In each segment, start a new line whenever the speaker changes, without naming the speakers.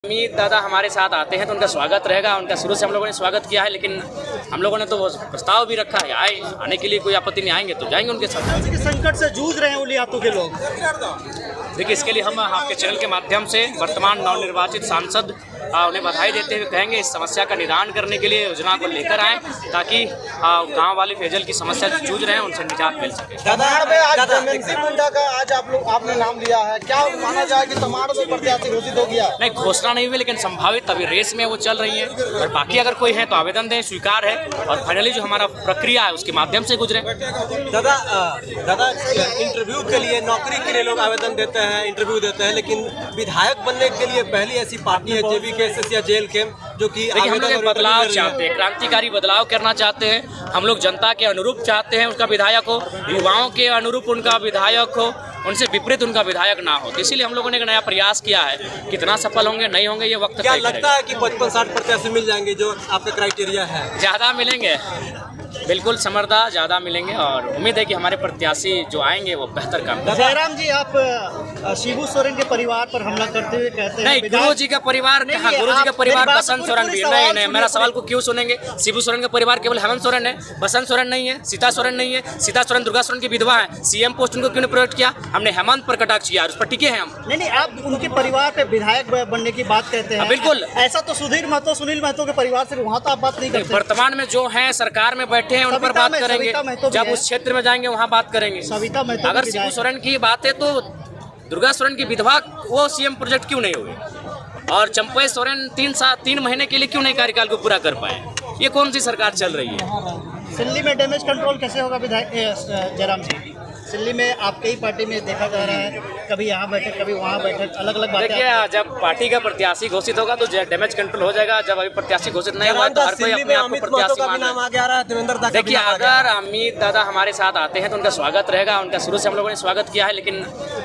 अमित दादा हमारे साथ आते हैं तो उनका स्वागत रहेगा। उनका शुरू से हम लोगों ने स्वागत किया है, लेकिन हम लोगों ने तो प्रस्ताव भी रखा है आने के लिए। कोई आपत्ति नहीं, आएंगे तो जाएंगे उनके साथ।
संकट से जूझ रहे हैं उलियातों के लोग।
देखिए, इसके लिए हम आपके चैनल के माध्यम से वर्तमान नवनिर्वाचित सांसद उन्हें बधाई देते हुए कहेंगे इस समस्या का निदान करने के लिए योजना को लेकर आएँ, ताकि गांव वाले पेयजल की समस्या जो जूझ रहे हैं उनसे निजात मिल सके।
मुंडा का आज आपने नाम लिया है, क्या माना जाए कि तमाड़ में प्रत्याशी घोषित हो गया?
नहीं, घोषणा नहीं हुई, लेकिन संभावित अभी रेस में वो चल रही है। और बाकी अगर कोई है तो आवेदन दें, स्वीकार है। और फाइनली जो हमारा प्रक्रिया है उसके माध्यम से गुजरे।
दादा इंटरव्यू के लिए, नौकरी के लिए लोग आवेदन देते हैं, इंटरव्यू देते हैं, लेकिन विधायक बनने के लिए पहली ऐसी पार्टी है JBK या जेल के, जो कि
देखिए, हम लोग बदलाव चाहते हैं, क्रांतिकारी बदलाव करना चाहते हैं। हम लोग जनता के अनुरूप चाहते हैं उनका विधायक हो, युवाओं के अनुरूप उनका विधायक हो, उनसे विपरीत उनका विधायक ना हो। तो इसीलिए हम लोगों ने एक नया प्रयास किया है। कितना सफल होंगे नहीं होंगे ये वक्त
क्या लगता है कि 55-60 प्रत्याशी मिल जाएंगे जो आपका क्राइटेरिया है?
ज़्यादा मिलेंगे, बिल्कुल समर्दा ज़्यादा मिलेंगे। और उम्मीद है कि हमारे प्रत्याशी जो आएंगे वो बेहतर काम करेंगे।
जयराम जी, आप शिबू सोरेन के परिवार पर हमला करते हुए कहते हैं
नहीं, गुरु जी का परिवार कहाँ? गुरु जी का परिवार बसंत सोरेन भी नहीं। मेरा सवाल को क्यों सुनेंगे? शिबू सोरेन का परिवार केवल हेमंत सोरेन है, बसंत सोरेन नहीं है, सीता सोरेन नहीं है। सीता सोरेन दुर्गा सोरेन की विधवा है। CM पोस्ट उनको क्यों नहीं प्रोजेक्ट किया? हमने हेमंत पर कटाक्ष किया, उस पर टिके हैं हम।
नहीं, आप उनके परिवार पे विधायक बनने की बात कहते हैं।
बिल्कुल,
ऐसा तो सुधीर महतो, सुनील महतो के परिवार से वहाँ तो आप बात नहीं करते।
वर्तमान में जो है सरकार में बैठे हैं उन पर बात करेंगे। जब उस क्षेत्र में जाएंगे वहाँ बात करेंगे। अगर शिबू सोरेन की बात है तो दुर्गा सोरेन की विधवा वो CM प्रोजेक्ट क्यों नहीं हुए? और चंपई सोरेन 3 महीने के लिए क्यों नहीं कार्यकाल को पूरा कर पाए? ये कौन सी सरकार चल रही है?
सिल्ली में डैमेज कंट्रोल कैसे होगा विधायक जयराम जी? सिल्ली में आपके ही पार्टी में देखा जा रहा है, कभी यहाँ बैठक कभी वहाँ बैठक, अलग अलग बातें।
देखिए, जब पार्टी का प्रत्याशी घोषित होगा तो डैमेज कंट्रोल हो जाएगा। जब अभी प्रत्याशी घोषित नहीं हुआ तो हर कोई अपने आप को प्रत्याशी माना। देखिए, अगर अमित दादा हमारे साथ आते हैं तो उनका स्वागत रहेगा। उनका शुरू से हम लोगों ने स्वागत किया है, लेकिन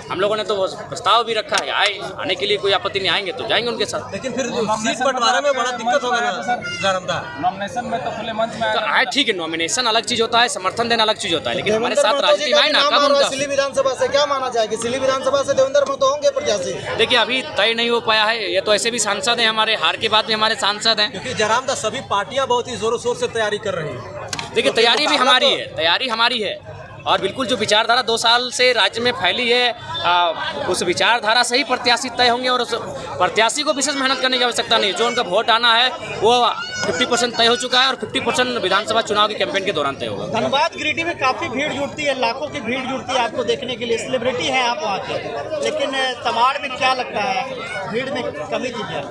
हम लोगों ने तो प्रस्ताव भी रखा है आने के लिए। कोई आपत्ति नहीं, आएंगे तो जाएंगे उनके साथ।
लेकिन फिर सीट बंटवारे में बड़ा दिक्कत होगा ना?
नॉमिनेशन में तो खुले मंच में
तो आए, ठीक है, नॉमिनेशन अलग चीज होता है, समर्थन देना अलग चीज होता है, लेकिन हमारे साथ राजनीति में आए ना।
सिल्ली विधानसभा से क्या माना जाए कि सिल्ली विधानसभा से देवेंद्र महतो होंगे प्रत्याशी?
देखिए, अभी तय नहीं हो पाया है। ये तो ऐसे भी सांसद हैं, हमारे हार के बाद भी हमारे सांसद हैं।
क्योंकि जयराम दा सभी पार्टियां बहुत ही जोरों शोर से तैयारी कर रही हैं।
देखिए, तैयारी भी हमारी है, तैयारी हमारी है। और बिल्कुल जो विचारधारा 2 साल से राज्य में फैली है, उस विचारधारा से ही प्रत्याशी तय होंगे। और उस प्रत्याशी को विशेष मेहनत करने की आवश्यकता नहीं। जो उनका वोट आना है वो 50% तय हो चुका है और 50% विधानसभा चुनाव की कैंपेन के दौरान तय होगा।
धनबाद गिरिडीह में काफ़ी भीड़ जुटती है, लाखों की भीड़ जुटती है आपको देखने के लिए। सेलिब्रिटी हैं आप वहाँ के, लेकिन तमाड़ में क्या लगता है, भीड़ में कमी थी क्या?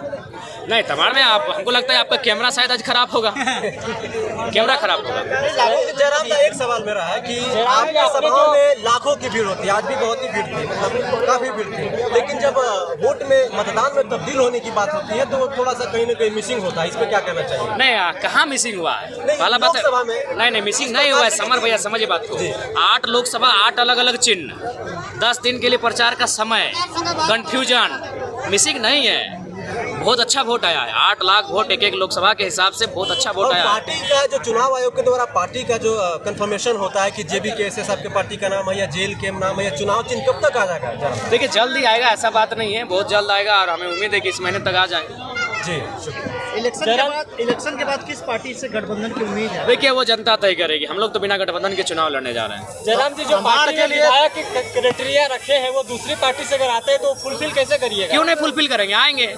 नहीं, तमाड़ में हमको लगता है आपका कैमरा शायद आज खराब होगा। कैमरा खराब होगा।
जयराम दा, एक सवाल मेरा है कि आपकी सभाओं में लाखों की भीड़ होती है, आज भी बहुत ही भीड़ थी, मतलब काफी भीड़ थी, लेकिन जब वोट में मतदान में तब्दील होने की बात होती है तो वो थोड़ा सा कहीं ना कहीं मिसिंग होता है। इस पे क्या कहना चाहिए?
नहीं, कहाँ मिसिंग हुआ है? पहला बात है, नहीं मिसिंग नहीं हुआ है। समर भैया समझिए बात को। 8 लोकसभा 8 अलग अलग चिन्ह, 10 दिन के लिए प्रचार का समय, कंफ्यूजन, मिसिंग नहीं है। बहुत अच्छा वोट आया है। 8 लाख वोट एक लोकसभा के हिसाब से बहुत अच्छा वोट आया है।
पार्टी का जो चुनाव आयोग के द्वारा पार्टी का जो कंफर्मेशन होता है कि JBK आपके पार्टी का नाम है या जेल के नाम है या चुनाव चिन्ह, कब तक आ जाएगा?
देखिए, जल्द ही आएगा, ऐसा बात नहीं है, बहुत जल्द आएगा और हमें उम्मीद है कि इस महीने तक आ जाए।
जी, शुक्रिया।
इलेक्शन के बाद किस पार्टी से गठबंधन की उम्मीद है?
देखिए, वो जनता तय करेगी। हम लोग तो बिना गठबंधन के चुनाव लड़ने जा रहे हैं।
जयराम जी, जो पार्टी के विधायक के क्राइटेरिया रखे हैं वो दूसरी पार्टी से अगर आते हैं तो फुलफिल कैसे करिएगा?
क्यों नहीं फुलफिल करेंगे? आएंगे,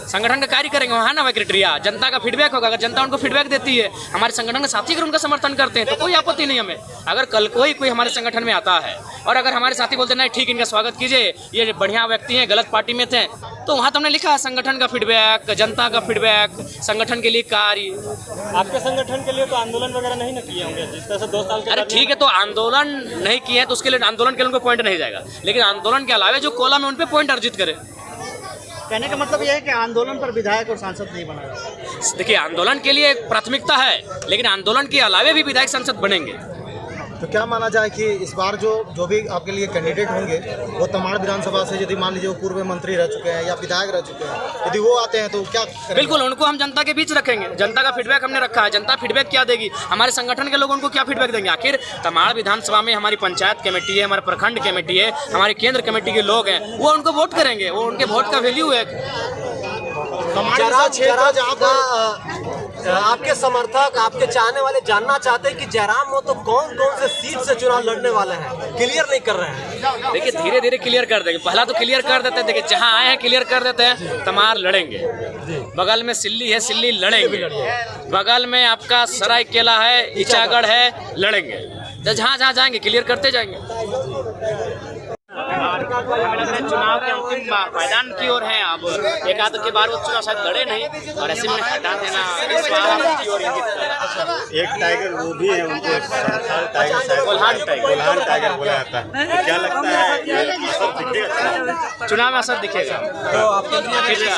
संगठन का कार्य करेंगे, वहाँ ना क्राइटेरिया। जनता का फीडबैक होगा। अगर जनता उनको फीडबैक देती है, हमारे संगठन के साथी अगर उनका समर्थन करते हैं तो कोई आपत्ति नहीं हमें। अगर कल कोई हमारे संगठन में आता है और अगर हमारे साथी बोलते नहीं ठीक, इनका स्वागत कीजिए, ये बढ़िया व्यक्ति हैं, गलत पार्टी में थे, तो वहाँ तो हमने लिखा है संगठन का फीडबैक, जनता का फीडबैक, संगठन के लिए कार्य।
आपके संगठन के लिए तो आंदोलन वगैरह नहीं न किए होंगे जिस तरह से 2 साल के?
अरे ठीक है, तो आंदोलन नहीं किए हैं तो उसके लिए आंदोलन के लिए उनको पॉइंट नहीं जाएगा, लेकिन आंदोलन के अलावा जो कॉलम है उन पे पॉइंट अर्जित करे।
कहने का मतलब यह है कि आंदोलन पर विधायक और सांसद नहीं बना।
देखिए, आंदोलन के लिए एक प्राथमिकता है, लेकिन आंदोलन के अलावा भी विधायक सांसद बनेंगे।
तो क्या माना जाए कि इस बार जो भी आपके लिए कैंडिडेट होंगे वो तमाड़ विधानसभा से, यदि मान लीजिए वो पूर्व मंत्री रह चुके हैं या विधायक रह चुके हैं, यदि वो आते हैं तो क्या करेंगे?
बिल्कुल, उनको हम जनता के बीच रखेंगे। जनता का फीडबैक हमने रखा है। जनता फीडबैक क्या देगी, हमारे संगठन के लोग उनको क्या फीडबैक देंगे। आखिर तमाड़ विधानसभा में हमारी पंचायत कमेटी है, हमारे प्रखंड कमेटी है, हमारे केंद्र कमेटी के लोग हैं, वो उनको वोट करेंगे। वो उनके वोट का वैल्यू है।
आपके समर्थक, आपके चाहने वाले जानना चाहते हैं कि जयराम हो तो कौन कौन से सीट से चुनाव लड़ने वाले हैं, क्लियर नहीं कर रहे हैं।
देखिए धीरे धीरे क्लियर कर देंगे, पहला तो क्लियर कर देते हैं। देखिए जहाँ आए हैं क्लियर कर देते हैं। तमार लड़ेंगे, बगल में सिल्ली है, सिल्ली लड़ेंगे, बगल में आपका सरायकेला है, ईचागढ़ है, लड़ेंगे। तो जहाँ जहाँ जाएंगे क्लियर करते जाएंगे। चुनाव के अंतिम मैदान की ओर हैं अब। एक आध के बार वो चुनाव शायद लड़े नहीं और ऐसे में हटा देना इस बार की ओर
एक टाइगर वो भी है, उनको टाइगर
कोल्हान
टाइगर बोला जाता है। तो क्या लगता है असर दिखेगा
चुनाव में? असर दिखेगा
तो आपके लिए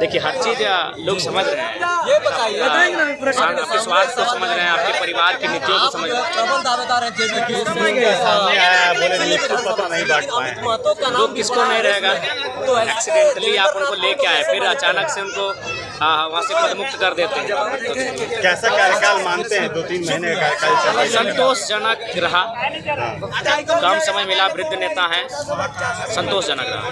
देखिए हर चीज लोग समझ रहे हैं।
ये बताइए,
आपके स्वार्थ को समझ रहे हैं, आपके परिवार की नीतियों को समझ रहे हैं।
प्रबल दावेदार है जेबी
सामने आया, बोले नहीं पता नहीं बांट पाए।
लोग किसको नहीं रहेगा, तो एक्सीडेंटली आप उनको लेके आए, फिर अचानक से उनको वहाँ से पद मुक्त कर देते हैं।
कैसा कार्यकाल मानते हैं? 2-3 महीने का कार्यकाल चल रहा है।
संतोषजनक रहा, कम समय मिला, वृद्ध नेता हैं, संतोषजनक रहा।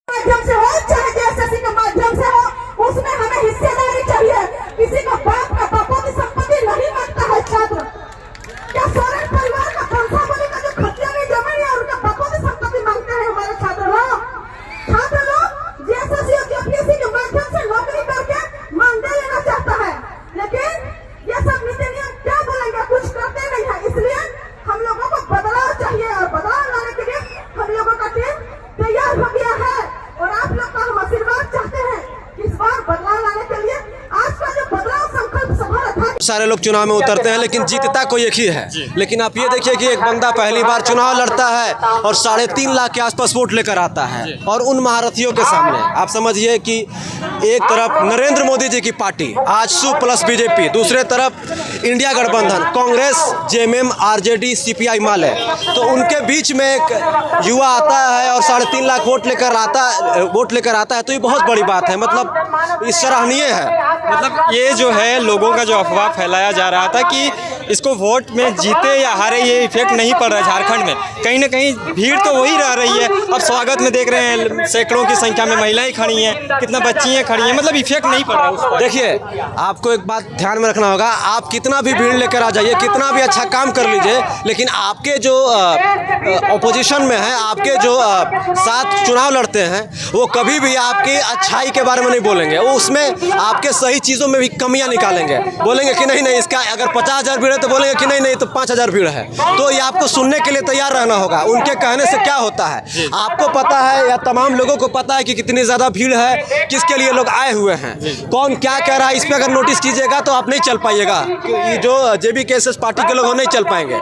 माध्यम से हो चाहे जेएसएससी के माध्यम से हो, उसमें हमें हिस्सेदारी चाहिए। किसी का बाप का बापों की संपत्ति नहीं मांगता है छात्र। क्या सोरेन परिवार का कंसाबली का जो खतिया में जमीन है उनके बापों की संपत्ति मांगते हैं हमारे छात्र लोग? छात्र लोग जेएसएससी और जेपीएससी के माध्यम से नौकरी करके मानदेय लेना चाहता है, लेकिन ये सब नीति नियम क्या बोलेंगे, कुछ करते नहीं है। इसलिए हम लोगों को बदलाव चाहिए और बदलाव लाने के लिए हम लोगों का टीम तैयार हो गया है और आप लोग का हम आशीर्वाद चाहते हैं कि इस बार बदलाव लाने के लिए आज का जो बदलाव संकल्प सभा रखा।
सारे लोग चुनाव में उतरते हैं लेकिन जीतता कोई एक ही है। लेकिन आप ये देखिए कि एक बंदा पहली बार चुनाव लड़ता है और 3.5 लाख के आसपास वोट लेकर आता है और उन महारथियों के सामने आप समझिए कि एक तरफ नरेंद्र मोदी जी की पार्टी आजसू प्लस बीजेपी, दूसरे तरफ इंडिया गठबंधन कांग्रेस, जेएमएम, आरजेडी, सीपीआई माले, तो उनके बीच में एक युवा आता है और 3.5 लाख वोट लेकर आता है तो ये बहुत बड़ी बात है। मतलब ये सराहनीय है।
मतलब ये जो है लोगों का जो अफवाह फैलाया जा रहा था कि इसको वोट में जीते या हारे ये इफेक्ट नहीं पड़ रहा है झारखंड में, कहीं ना कहीं भीड़ तो वही रह रही है। अब स्वागत में देख रहे हैं सैकड़ों की संख्या में महिलाएं खड़ी हैं, कितना बच्चियां खड़ी हैं, मतलब इफेक्ट नहीं पड़ रहा है।
देखिए आपको एक बात ध्यान में रखना होगा, आप कितना भी भीड़ लेकर आ जाइए, कितना भी अच्छा काम कर लीजिए, लेकिन आपके जो ऑपोजिशन में है, आपके जो साथ चुनाव लड़ते हैं, वो कभी भी आपकी अच्छाई के बारे में नहीं बोलेंगे। वो उसमें आपके सही चीज़ों में भी कमियां निकालेंगे, बोलेंगे कि नहीं इसका अगर 50,000 भीड़ है तो बोलेंगे कि नहीं तो 5,000 भीड़ है। तो ये आपको सुनने के लिए तैयार रहना होगा। उनके कहने से क्या होता है आपको पता है या तमाम लोगों को पता है कि कितनी ज़्यादा भीड़ है, किसके लिए लोग आए हुए हैं, कौन क्या कह रहा है। इस पर अगर नोटिस कीजिएगा तो आप नहीं चल पाइएगा, जो जेबी केएसएस पार्टी के लोग नहीं चल पाएंगे।